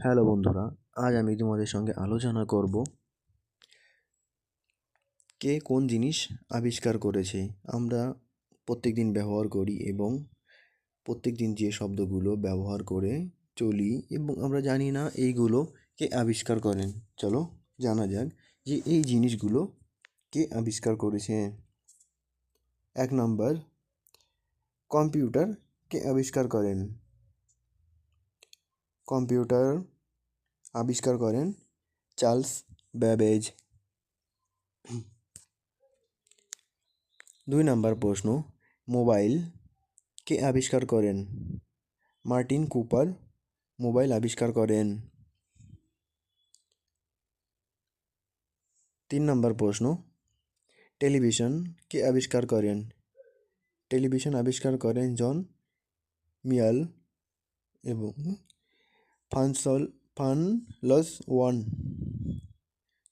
Hello বন্ধুরা, আজ আমি তোমাদের সঙ্গে আলোচনা করব কে কোন জিনিস আবিষ্কার করেছে। আমরা প্রত্যেকদিন ব্যবহার করি এবং প্রত্যেকদিন যে শব্দগুলো ব্যবহার করে চলি এবং আমরা জানি না এইগুলো কে আবিষ্কার করেন। চলো জানা যাক যে এই জিনিসগুলো কে আবিষ্কার করেছে। 1 নম্বর, কম্পিউটার কে আবিষ্কার করেন? কম্পিউটার আবিষ্কার করেন চার্লস ব্যাবেজ। 2 নম্বর প্রশ্ন, মোবাইল কে আবিষ্কার করেন? মার্টিন কুপার মোবাইল আবিষ্কার করেন। 3 নম্বর প্রশ্ন, টেলিভিশন কে আবিষ্কার করেন? টেলিভিশন আবিষ্কার করেন জন মিয়াল এবং ফানলস ওয়ান।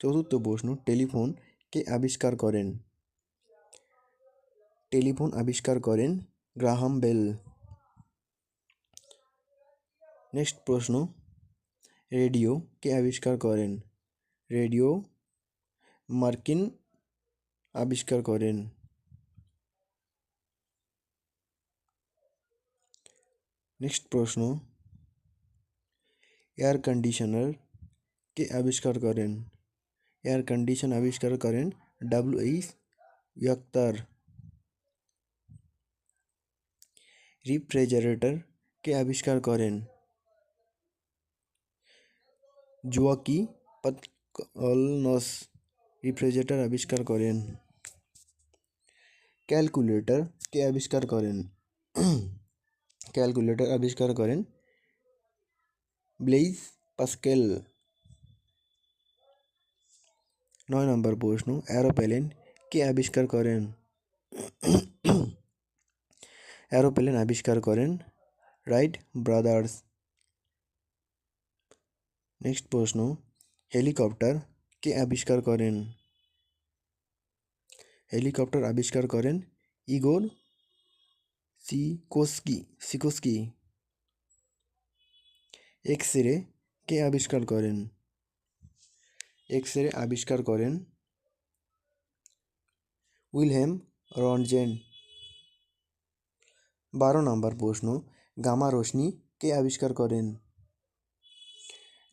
4র্থ প্রশ্ন, টেলিফোন কে আবিষ্কার করেন? টেলিফোন আবিষ্কার করেন গ্রাহাম বেল। নেক্সট প্রশ্ন, রেডিও কে আবিষ্কার করেন? রেডিও মার্কিন আবিষ্কার করেন। নেক্সট প্রশ্ন, এয়ার কন্ডিশনার কে আবিষ্কার করেন? এয়ার কন্ডিশন আবিষ্কার করেন ডব্লিউ.এইচ. ইয়াক্তার। রিফ্রিজারেটর কে আবিষ্কার করেন? জোয়াকি পাতকলনস রেফ্রিজারেটর আবিষ্কার করেন। ক্যালকুলেটর কে আবিষ্কার করেন? ক্যালকুলেটর আবিষ্কার করেন ব্লেইজ পাস্কেল। 9 নম্বর প্রশ্ন, এরোপ্লেন কে আবিষ্কার করেন? এরোপ্লেন আবিষ্কার করেন রাইট ব্রাদার্স। নেক্সট প্রশ্ন, হেলিকপ্টার কে আবিষ্কার করেন? হেলিকপ্টার আবিষ্কার করেন ইগোর সিকোস্কি। এক্স রে কে আবিষ্কার করেন? এক্স রে আবিষ্কার করেন উইলহেম রন্টজেন। 12 নম্বর প্রশ্ন, গামা রশ্মি কে আবিষ্কার করেন?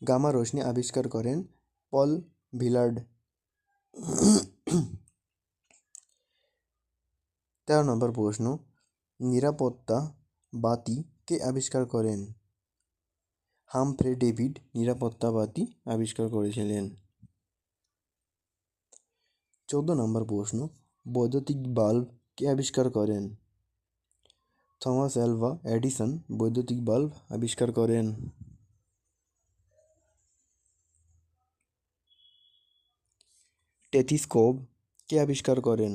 গামা রশ্মি আবিষ্কার করেন পল ভিলার্ড। 13 নম্বর প্রশ্ন, নিরাপত্তা বাতি কে আবিষ্কার করেন? হামফ্রে ডেভিড নিরাপত্তা বাতি আবিষ্কার করেছিলেন। 14 নম্বর প্রশ্ন, বৈদ্যুতিক বাল্ব কে আবিষ্কার করেন? থমাস আলভা এডিসন বৈদ্যুতিক বাল্ব আবিষ্কার করেন। টেলিস্কোপ কে আবিষ্কার করেন?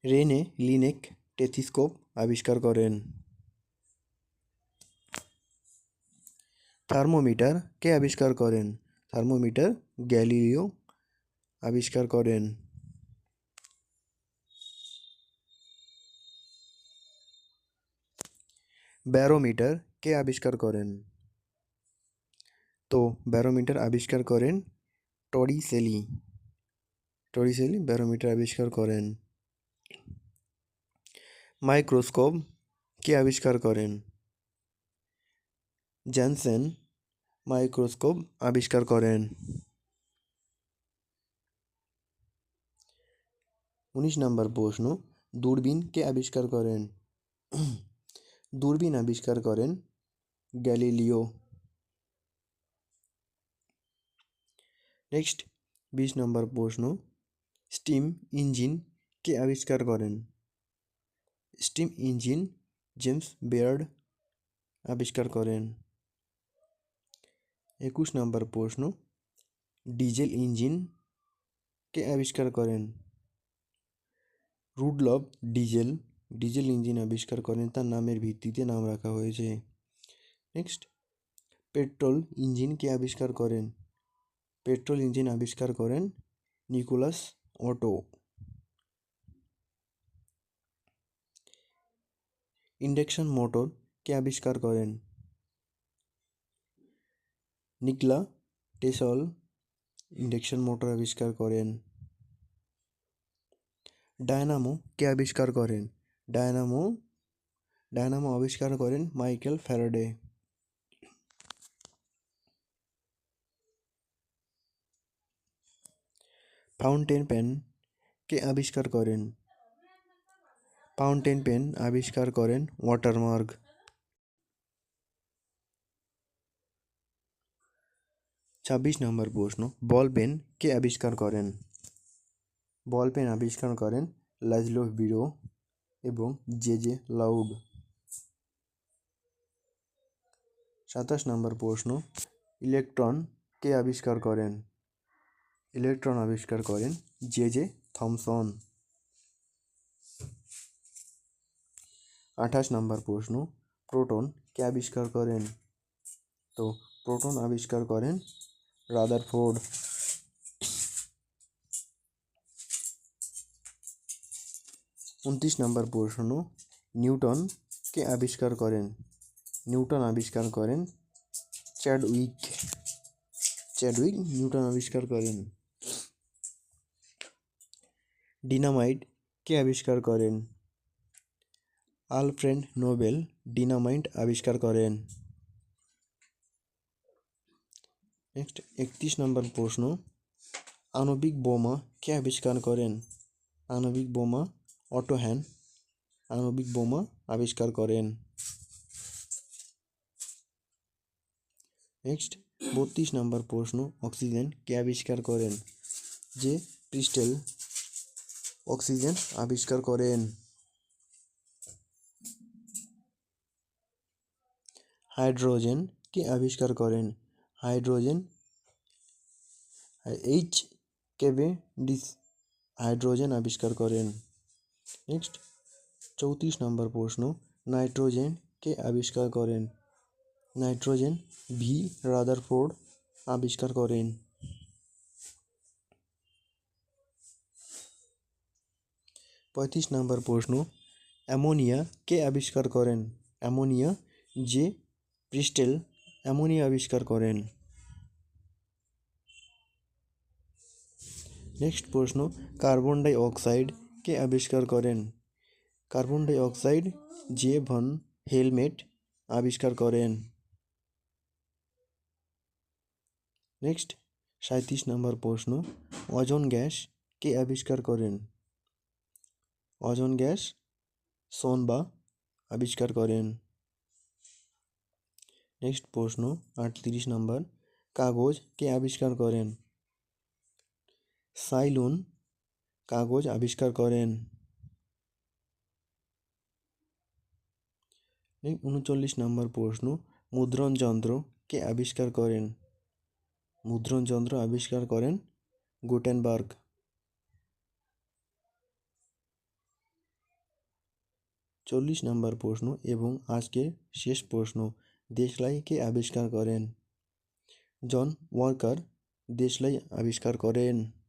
রেনে লিনেক টেলিস্কোপ আবিষ্কার করেন। থার্মোমিটার কে আবিষ্কার করেন? থার্মোমিটার গ্যালিলিও আবিষ্কার করেন। ব্যারোমিটার কে আবিষ্কার করেন? তো ব্যারোমিটার আবিষ্কার করেন টরিসেলি ব্যারোমিটার আবিষ্কার করেন। মাইক্রোস্কোপ কে আবিষ্কার করেন? জনসন মাইক্রোস্কোপ আবিষ্কার করেন। 19 নম্বর প্রশ্ন, দূরবীন কে আবিষ্কার করেন? দূরবীন আবিষ্কার করেন গ্যালিলিও। নেক্সট 20 নম্বর প্রশ্ন, স্টিম ইঞ্জিন কে আবিষ্কার করেন? স্টিম ইঞ্জিন জেমস বেয়ার্ড আবিষ্কার করেন। 21 নম্বর প্রশ্ন, ডিজেল ইঞ্জিন কে আবিষ্কার করেন? রুডলফ ডিজেল ইঞ্জিন আবিষ্কার করেন, তার নামের ভিত্তিতে নাম রাখা হয়েছে। নেক্সট, পেট্রোল ইঞ্জিন কে আবিষ্কার করেন? পেট্রোল ইঞ্জিন আবিষ্কার করেন নিকোলাস অটো। ইন্ডাকশন মোটর কে আবিষ্কার করেন? নিকোলা টেসলা ইন্ডাকশন মোটর আবিষ্কার করেন। ডায়নামো কে আবিষ্কার করেন? ডায়নামো আবিষ্কার করেন মাইকেল ফ্যারাডে। ফাউন্টেন পেন কে আবিষ্কার করেন? ফাউন্টেন পেন আবিষ্কার করেন ওয়াটারমার্ক। 26 নম্বর প্রশ্ন, বল পেন কে আবিষ্কার করেন? বল পেন আবিষ্কার করেন লাজলো বিরো এবং জে লাউড। 27 নম্বর প্রশ্ন, ইলেকট্রন কে আবিষ্কার করেন? ইলেকট্রন আবিষ্কার করেন জে থমসন। 28 নম্বর প্রশ্ন, প্রোটন কে আবিষ্কার করেন? তো প্রোটন আবিষ্কার করেন রাদারফোর্ড। 29 নম্বর প্রশ্ন, নিউটন কে আবিষ্কার করেন? নিউটন আবিষ্কার করেন চ্যাডউইক। নিউটন আবিষ্কার করেন। ডিনামাইট কে আবিষ্কার করেন? আলফ্রেড নোবেল ডিনামাইট আবিষ্কার করেন। নেক্সট 31 নম্বর প্রশ্ন, আণবিক বোমা কে আবিষ্কার করেন? আণবিক বোমা অটো হ্যান আণবিক বোমা আবিষ্কার করেন। নেক্সট 32 নম্বর প্রশ্ন, অক্সিজেন কে আবিষ্কার করেন? জে প্রিস্টেল অক্সিজেন আবিষ্কার করেন। হাইড্রোজেন কে আবিষ্কার করেন? হাইড্রোজেন এইচ ক্যাভেন্ডিশ হাইড্রোজেন আবিষ্কার করেন। নেক্সট 34 নম্বর প্রশ্ন, নাইট্রোজেন কে আবিষ্কার করেন? নাইট্রোজেন ভি রাদারফোর্ড আবিষ্কার করেন। 35 নম্বর প্রশ্ন, অ্যামোনিয়া কে আবিষ্কার করেন? অ্যামোনিয়া জে প্রিস্টেল অ্যামোনিয়া আবিষ্কার করেন। নেক্সট প্রশ্ন, কার্বন ডাই অক্সাইড কে আবিষ্কার করেন? Carbon die oxide J von helmet আবিষ্কার করেন। নেক্সট 37 নম্বর প্রশ্ন, ওজোন গ্যাস কে আবিষ্কার করেন? ওজোন গ্যাস সোনবা আবিষ্কার করেন। নেক্সট প্রশ্ন 38 নম্বর, কাগজ কে আবিষ্কার করেন? সাইলুন কাগজ আবিষ্কার করেন। 39 নম্বর প্রশ্ন, মুদ্রণ যন্ত্র কে আবিষ্কার করেন? মুদ্রণ যন্ত্র আবিষ্কার করেন গুটেনবার্গ। 40 নম্বর প্রশ্ন এবং আজকের শেষ প্রশ্ন, দেশলাই কে আবিষ্কার করেন? জন ওয়াকার দেশলাই আবিষ্কার করেন।